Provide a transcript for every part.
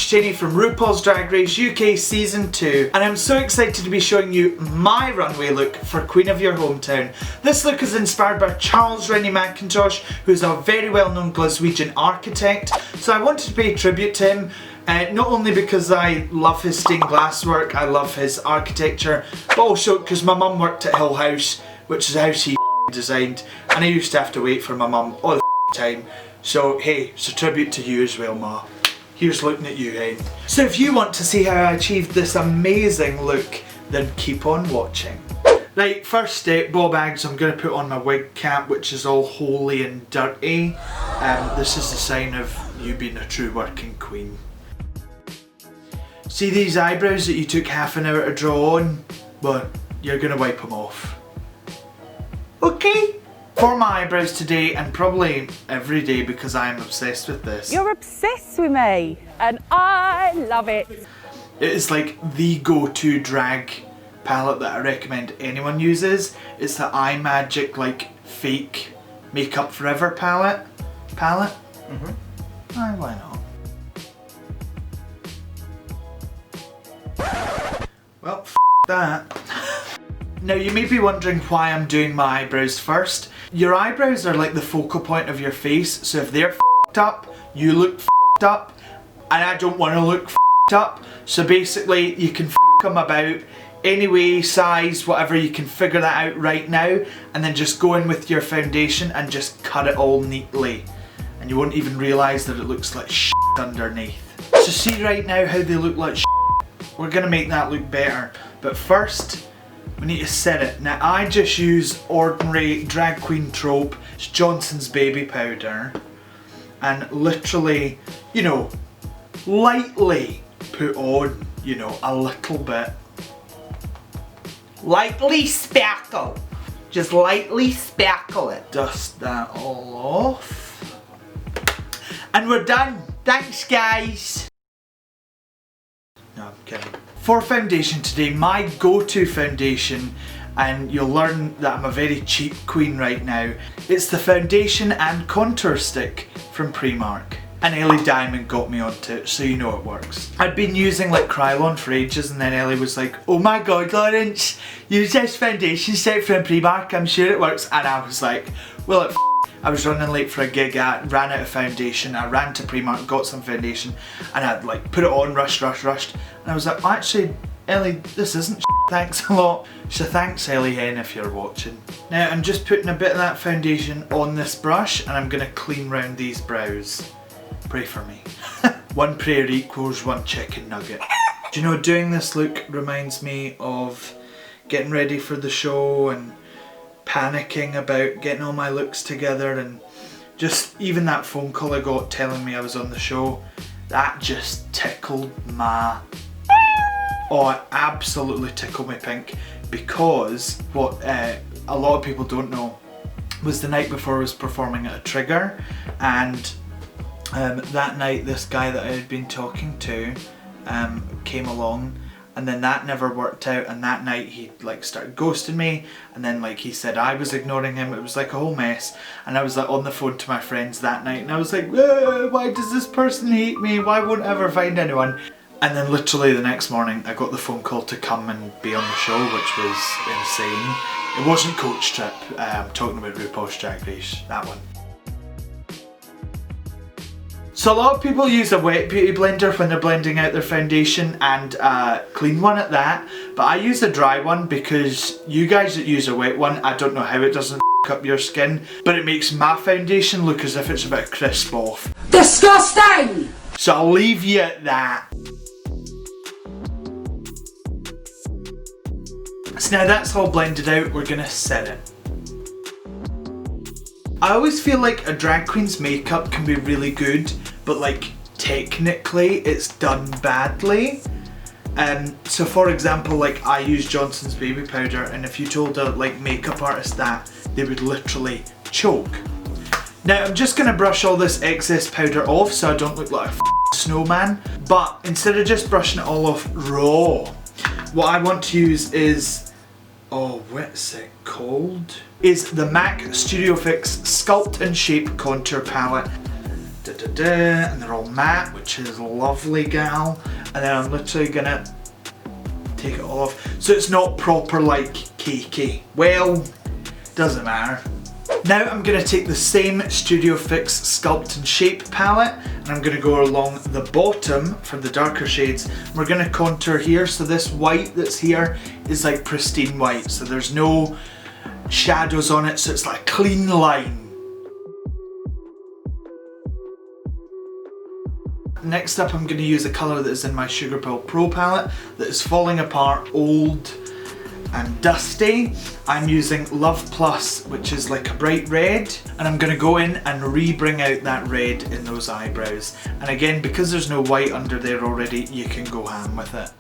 Chaney from RuPaul's Drag Race UK Season 2, and I'm so excited to be showing you my runway look for Queen of Your Hometown. This look is inspired by Charles Rennie Mackintosh, who's a very well-known Glaswegian architect, so I wanted to pay tribute to him. Not only because I love his stained glass work, I love his architecture, but also because my mum worked at Hill House, which is a house he designed, and I used to have to wait for my mum all the time. So hey, it's a tribute to you as well, Ma. Here's looking at you, hen. So if you want to see how I achieved this amazing look, then keep on watching. Right, first step, ball bags. I'm going to put on my wig cap, which is all holy and dirty. This is the sign of you being a true working queen. See these eyebrows that you took half an hour to draw on? Well, you're going to wipe them off. Okay. For my eyebrows today, and probably every day because I am obsessed with this. You're obsessed with me, and I love it. It is like the go-to drag palette that I recommend anyone uses. It's the iMagic like fake Makeup Forever palette. Why not? Well, f that. Now you may be wondering why I'm doing my eyebrows first. Your eyebrows are like the focal point of your face, so if they're f***ed up, you look f***ed up, and I don't want to look f***ed up. So basically you can f*** them about any way, size, whatever, you can figure that out right now, and then just go in with your foundation and just cut it all neatly. And you won't even realise that it looks like shit underneath. So see right now how they look like shit? We're going to make that look better. But first, we need to set it. Now I just use ordinary drag queen trope, it's Johnson's baby powder, and literally, you know, lightly put on, you know, a little bit. Lightly spackle. Just lightly spackle it. Dust that all off. And we're done. Thanks guys. No, I'm kidding. For foundation today, my go-to foundation, and you'll learn that I'm a very cheap queen right now, it's the foundation and contour stick from Primark. And Ellie Diamond got me onto it, so you know it works. I'd been using like Krylon for ages, and then Ellie was like, oh my god Lawrence, use this foundation stick from Primark, I'm sure it works. And I was like, well, I was running late for a gig, I ran out of foundation, I ran to Primark, got some foundation, and I'd like put it on, rushed, and I was like, actually, Ellie, this isn't thanks a lot. So thanks Ellie hen if you're watching. Now I'm just putting a bit of that foundation on this brush, and I'm going to clean round these brows. Pray for me. One prayer equals one chicken nugget. Do you know, doing this look reminds me of getting ready for the show and panicking about getting all my looks together, and just even that phone call I got telling me I was on the show, that just tickled my... Oh, it absolutely tickled me pink, because what a lot of people don't know was the night before I was performing at a Trigger, and that night this guy that I had been talking to came along, and then that never worked out, and that night he like started ghosting me, and then like he said I was ignoring him. It was like a whole mess, and I was like on the phone to my friends that night, and I was like, why does this person hate me? Why won't I ever find anyone? And then literally the next morning I got the phone call to come and be on the show, which was insane. It wasn't Coach Trip, I'm talking about RuPaul's Drag Race, that one. So a lot of people use a wet beauty blender when they're blending out their foundation, and a clean one at that, but I use a dry one because you guys that use a wet one, I don't know how it doesn't f*** up your skin, but it makes my foundation look as if it's about to crisp off. Disgusting! So I'll leave you at that. So now that's all blended out, we're gonna set it. I always feel like a drag queen's makeup can be really good, but like technically it's done badly. So for example, like I use Johnson's baby powder, and if you told a like makeup artist that, they would literally choke. Now I'm just gonna brush all this excess powder off so I don't look like a snowman, but instead of just brushing it all off raw, what I want to use is, oh, what's it called? Is the MAC Studio Fix Sculpt and Shape Contour Palette. and they're all matte, which is lovely, gal. And then I'm literally gonna take it all off. So it's not proper like cakey. Well, doesn't matter. Now I'm going to take the same Studio Fix Sculpt and Shape palette and I'm going to go along the bottom for the darker shades. We're going to contour here, so this white that's here is like pristine white, so there's no shadows on it, so it's like a clean line. Next up I'm going to use a colour that is in my Sugar Pill Pro palette that is falling apart, old and dusty. I'm using Love Plus, which is like a bright red, and I'm going to go in and re-bring out that red in those eyebrows. And again, because there's no white under there already, you can go ham with it.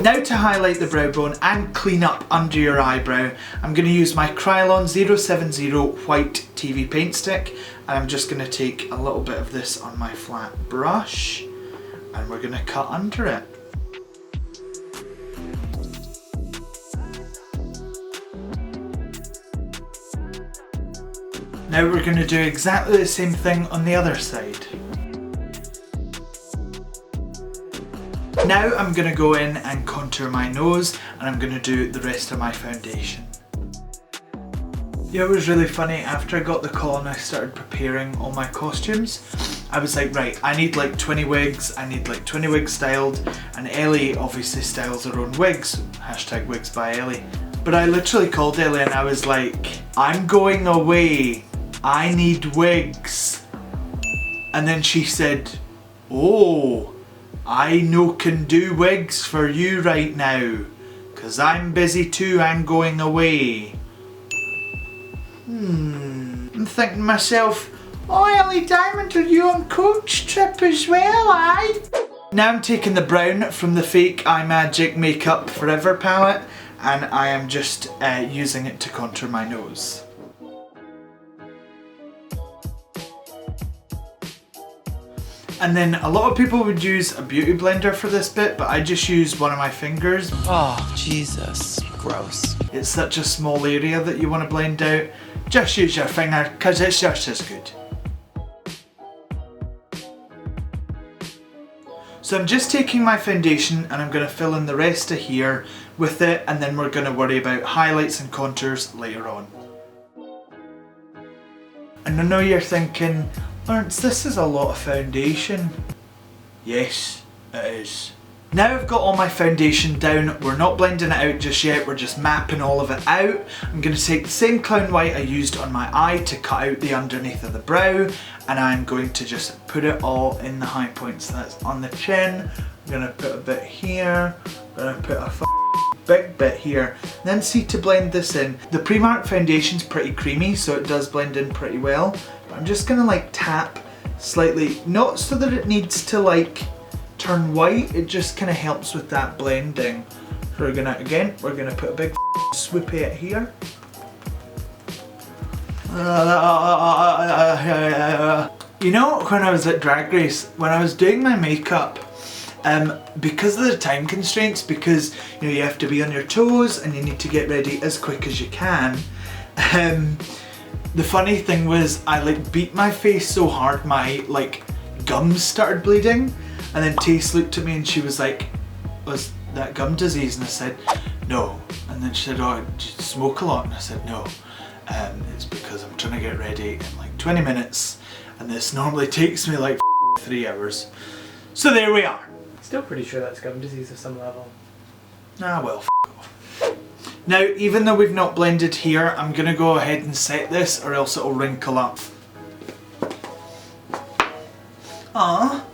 Now to highlight the brow bone and clean up under your eyebrow, I'm going to use my Krylon 070 white TV paint stick, and I'm just going to take a little bit of this on my flat brush and we're going to cut under it. Now we're going to do exactly the same thing on the other side. Now I'm going to go in and contour my nose and I'm going to do the rest of my foundation. Yeah, it was really funny, after I got the call and I started preparing all my costumes, I was like, right, I need like 20 wigs, I need like 20 wigs styled, and Ellie obviously styles her own wigs, hashtag wigs by Ellie. But I literally called Ellie and I was like, I'm going away, I need wigs. And then she said, oh, I no can do wigs for you right now, cause I'm busy too, I'm going away. I'm thinking to myself, oh Ellie Diamond, are you on coach trip as well, aye? Now I'm taking the brown from the fake iMagic Makeup Forever palette and I am just using it to contour my nose. And then a lot of people would use a beauty blender for this bit, but I just use one of my fingers. Oh, Jesus, gross. It's such a small area that you want to blend out. Just use your finger, because it's just as good. So I'm just taking my foundation and I'm going to fill in the rest of here with it, and then we're going to worry about highlights and contours later on. And I know you're thinking, Lawrence, this is a lot of foundation. Yes, it is. Now I've got all my foundation down, we're not blending it out just yet, we're just mapping all of it out. I'm going to take the same clown white I used on my eye to cut out the underneath of the brow, and I'm going to just put it all in the high points. That's on the chin, I'm going to put a bit here, I'm going to put a big bit here. Then see, to blend this in, the Primark foundation's pretty creamy, so it does blend in pretty well. But I'm just going to like tap slightly, not so that it needs to like turn white, it just kind of helps with that blending. So we're gonna, again, we're gonna put a big swoopy it here. You know, when I was at Drag Race, when I was doing my makeup, because of the time constraints, because you know you have to be on your toes and you need to get ready as quick as you can, the funny thing was I like beat my face so hard my like gums started bleeding. And then Tace looked at me and she was like, was that gum disease? And I said, no. And then she said, oh, do you smoke a lot? And I said, no. It's because I'm trying to get ready in like 20 minutes. And this normally takes me like 3 hours. So there we are. Still pretty sure that's gum disease of some level. Ah, well, off. Now, even though we've not blended here, I'm going to go ahead and set this or else it'll wrinkle up. Ah.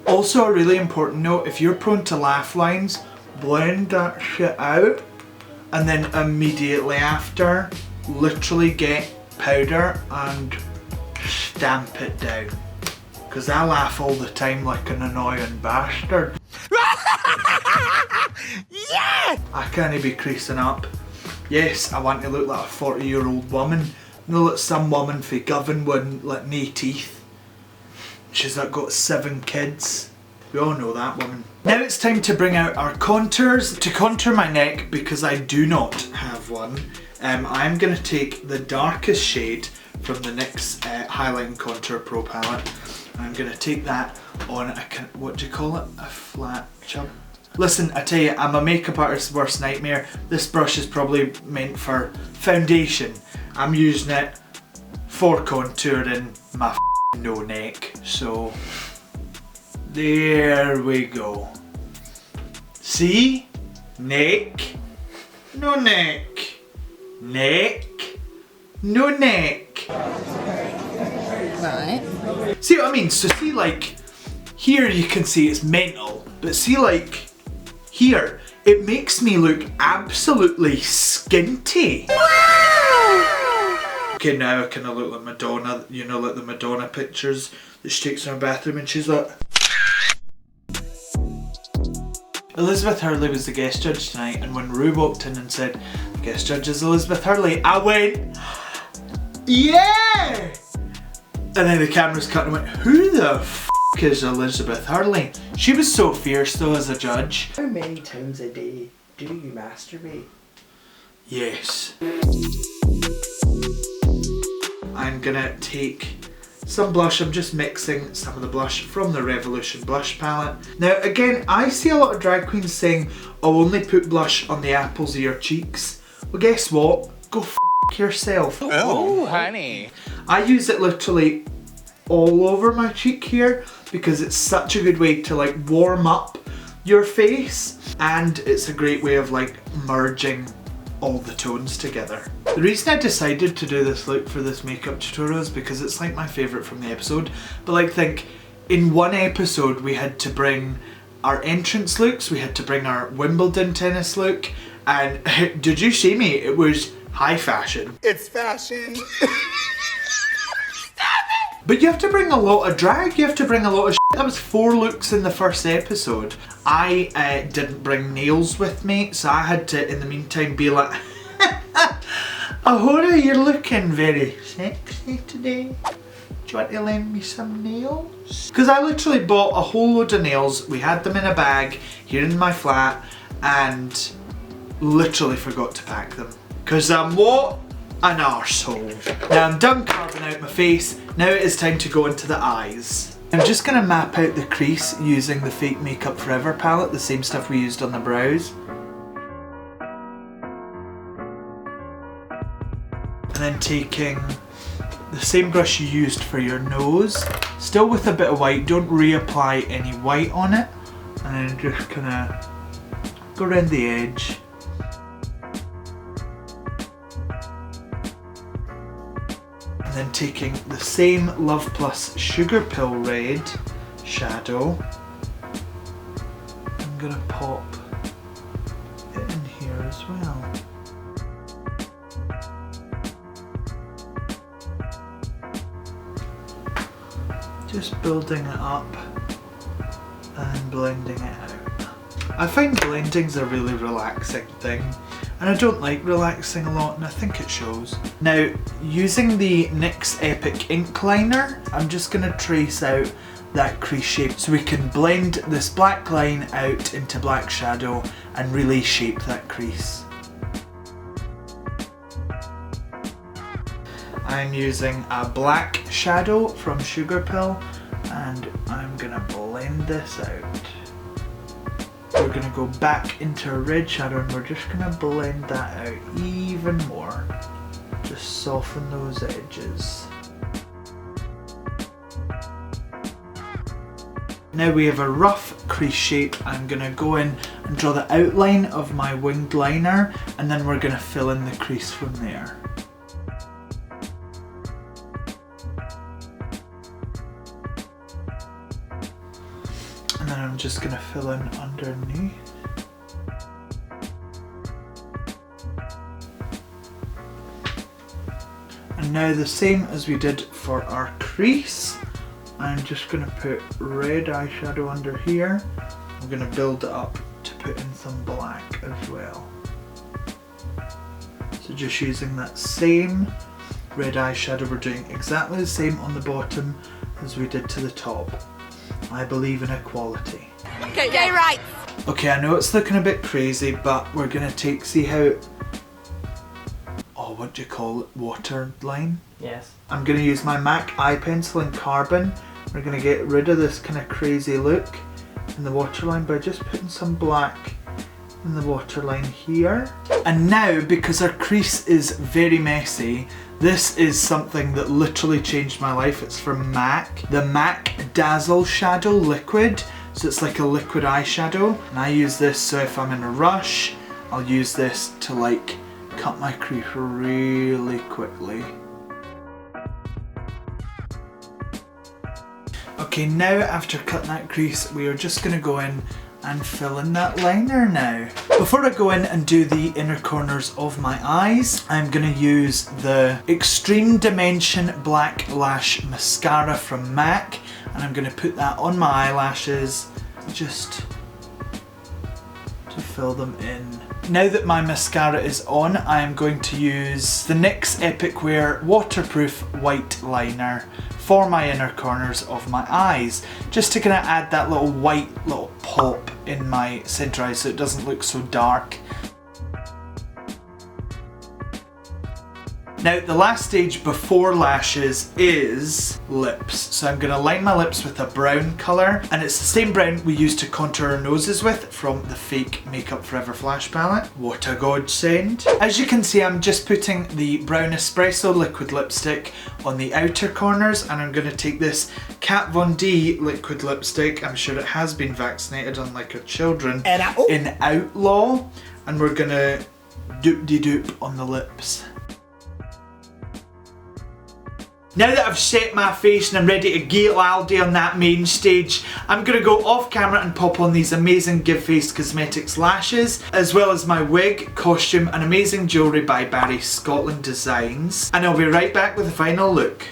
Also, a really important note, if you're prone to laugh lines, blend that shit out and then immediately after, literally get powder and stamp it down. Because I laugh all the time like an annoying bastard. Yeah! I can't be creasing up. Yes, I want to look like a 40-year-old woman. No, like some woman for Govan wouldn't like me teeth. She's got 7 kids. We all know that woman. Now it's time to bring out our contours. To contour my neck, because I do not have one, I'm going to take the darkest shade from the NYX Highlight and Contour Pro palette. I'm going to take that on a, what do you call it? A flat chub. Listen, I tell you, I'm a makeup artist's worst nightmare. This brush is probably meant for foundation. I'm using it for contouring my no neck. So, there we go. See? Neck, no neck. Neck, no neck. Right. See what I mean? So see, like, here you can see it's mental, but see, like, here, it makes me look absolutely skinty. Okay, now I kind of look like Madonna, you know, like the Madonna pictures that she takes in her bathroom and she's like... Elizabeth Hurley was the guest judge tonight, and when Rue walked in and said, the guest judge is Elizabeth Hurley, I went, yeah! And then the cameras cut and went, who the f*** is Elizabeth Hurley? She was so fierce though as a judge. How many times a day do you masturbate? Yes. I'm gonna take some blush. I'm just mixing some of the blush from the Revolution blush palette. Now again, I see a lot of drag queens saying, I'll only put blush on the apples of your cheeks. Well, guess what? Go f*** yourself. Oh, honey. I use it literally all over my cheek here because it's such a good way to like warm up your face, and it's a great way of like merging all the tones together. The reason I decided to do this look for this makeup tutorial is because it's like my favourite from the episode. But like, think, in one episode we had to bring our entrance looks, we had to bring our Wimbledon tennis look, and did you see me? It was high fashion. It's fashion. But you have to bring a lot of drag, you have to bring a lot of shit. That was 4 looks in the first episode. I didn't bring nails with me, so I had to, in the meantime, be like, Ahora, you're looking very sexy today. Do you want to lend me some nails? Because I literally bought a whole load of nails. We had them in a bag here in my flat and literally forgot to pack them. Because I'm what? An arsehole. Now I'm done carving out my face. Now it is time to go into the eyes. I'm just going to map out the crease using the Fake Makeup Forever palette, the same stuff we used on the brows. And then taking the same brush you used for your nose, still with a bit of white, don't reapply any white on it, and then just kind of go around the edge. And then taking the same Love Plus Sugar Pill Red shadow, I'm gonna pop it in here as well. Just building it up and blending it out. I find blending's a really relaxing thing, and I don't like relaxing a lot, and I think it shows. Now, using the NYX Epic Ink Liner, I'm just going to trace out that crease shape so we can blend this black line out into black shadow and really shape that crease. I'm using a black shadow from Sugar Pill, and I'm going to blend this out. We're going to go back into a red shadow and we're just going to blend that out even more. Just soften those edges. Now we have a rough crease shape. I'm going to go in and draw the outline of my winged liner, and then we're going to fill in the crease from there. And then I'm just going to fill in underneath. And now the same as we did for our crease, I'm just going to put red eyeshadow under here. I'm going to build it up to put in some black as well. So just using that same red eyeshadow, we're doing exactly the same on the bottom as we did to the top. I believe in equality. Okay, gay rights. Okay, I know it's looking a bit crazy, but we're gonna see how what do you call it, waterline. Yes. I'm going to use my MAC eye pencil in carbon. We're going to get rid of this kind of crazy look in the waterline by just putting some black in the waterline here. And now, because our crease is very messy, this is something that literally changed my life. It's from MAC, the MAC Dazzle Shadow Liquid. So it's like a liquid eyeshadow, and I use this so if I'm in a rush, I'll use this to like cut my crease really quickly. Okay, now after cutting that crease, we are just going to go in and fill in that liner now. Before I go in and do the inner corners of my eyes, I'm going to use the Extreme Dimension Black Lash Mascara from MAC, and I'm going to put that on my eyelashes just to fill them in. Now that my mascara is on, I am going to use the NYX Epic Wear Waterproof White Liner for my inner corners of my eyes, just to kind of add that little white little pop in my centre eye so it doesn't look so dark. Now the last stage before lashes is lips. So I'm going to line my lips with a brown colour, and it's the same brown we used to contour our noses with from the fake Makeup Forever Flash palette. What a godsend. As you can see, I'm just putting the brown espresso liquid lipstick on the outer corners, and I'm going to take this Kat Von D liquid lipstick, I'm sure it has been vaccinated unlike our children, in Outlaw, and we're going to doop-de-doop on the lips. Now that I've set my face and I'm ready to get laldy on that main stage, I'm going to go off camera and pop on these amazing Give Face Cosmetics lashes, as well as my wig, costume and amazing jewellery by Paris Scotland Designs. And I'll be right back with the final look.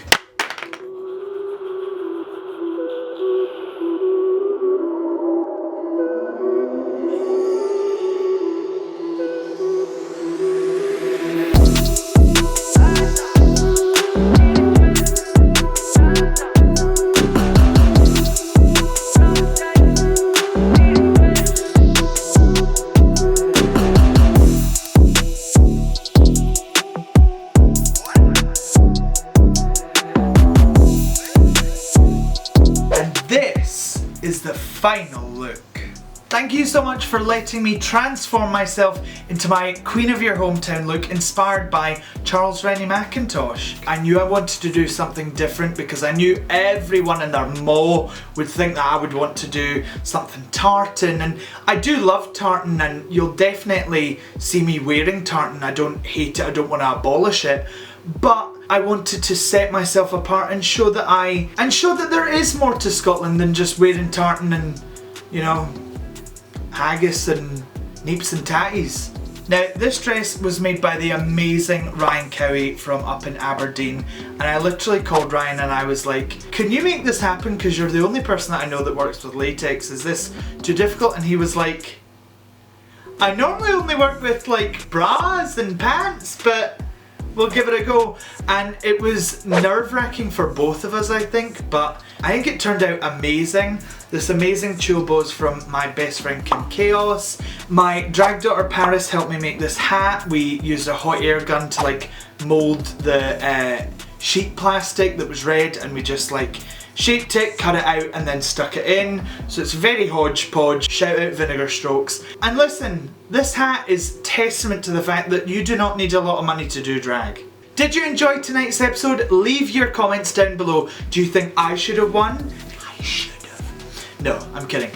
Is the final look. Thank you so much for letting me transform myself into my Queen of Your Hometown look inspired by Charles Rennie Mackintosh. I knew I wanted to do something different because I knew everyone and their ma would think that I would want to do something tartan, and I do love tartan and you'll definitely see me wearing tartan. I don't hate it, I don't want to abolish it, but I wanted to set myself apart and show that there is more to Scotland than just wearing tartan and, you know, haggis and neeps and tatties. Now this dress was made by the amazing Ryan Cowie from up in Aberdeen, and I literally called Ryan and I was like, can you make this happen because you're the only person that I know that works with latex, is this too difficult? And he was like, I normally only work with like bras and pants, but we'll give it a go. And it was nerve-wracking for both of us, I think, but I think it turned out amazing. This amazing Tulle Boa from my best friend Kim Khaos. My drag daughter Paris helped me make this hat. We used a hot air gun to like mould the sheet plastic that was red, and we just like shaped it, cut it out and then stuck it in. So it's very hodgepodge. Shout out Vinegar Strokes. And listen, this hat is testament to the fact that you do not need a lot of money to do drag. Did you enjoy tonight's episode? Leave your comments down below. Do you think I should have won? I should have. No, I'm kidding.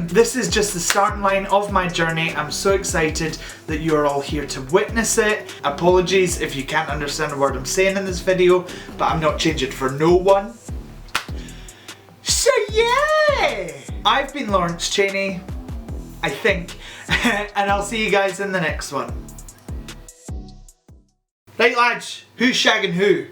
This is just the starting line of my journey. I'm so excited that you're all here to witness it. Apologies if you can't understand a word I'm saying in this video, but I'm not changing for no one. So yeah! I've been Lawrence Chaney, I think, and I'll see you guys in the next one. Right lads, who's shagging who?